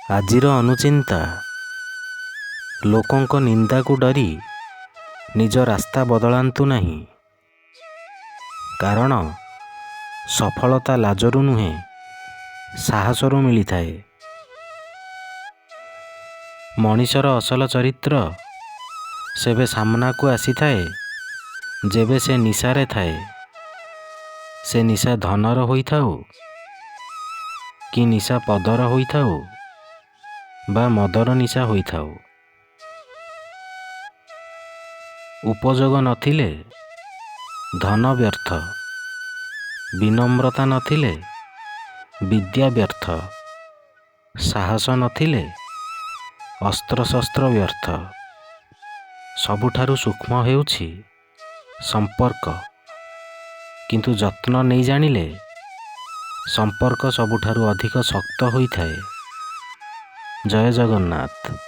ଆଜିର ଅନୁଚିନ୍ତା ଲୋକଙ୍କ ନିନ୍ଦାକୁ ଡରି ନିଜ ରାସ୍ତା ବଦଳାନ୍ତୁ ନାହିଁ। କାରଣ ସଫଳତା ଲାଜରୁ ନୁହେଁ, ସାହସରୁ ମିଳିଥାଏ। ମଣିଷର ଅସଲ ଚରିତ୍ର ସେବେ ସାମ୍ନାକୁ ଆସିଥାଏ ଯେବେ ସେ ନିଶାରେ ଥାଏ। ସେ ନିଶା ଧନର ହୋଇଥାଉ କି ନିଶା ପଦର ହୋଇଥାଉ ବା ମଦର ନିଶା ହୋଇଥାଉ। ଉପଯୋଗ ନଥିଲେ ଧନ ବ୍ୟର୍ଥ, ବିନମ୍ରତା ନଥିଲେ ବିଦ୍ୟା ବ୍ୟର୍ଥ, ସାହସ ନଥିଲେ ଅସ୍ତ୍ରଶସ୍ତ୍ର ବ୍ୟର୍ଥ। ସବୁଠାରୁ ସୂକ୍ଷ୍ମ ହେଉଛି ସମ୍ପର୍କ, କିନ୍ତୁ ଯତ୍ନ ନେଇ ଜାଣିଲେ ସମ୍ପର୍କ ସବୁଠାରୁ ଅଧିକ ଶକ୍ତ ହୋଇଥାଏ। ଜୟ ଜଗନ୍ନାଥ।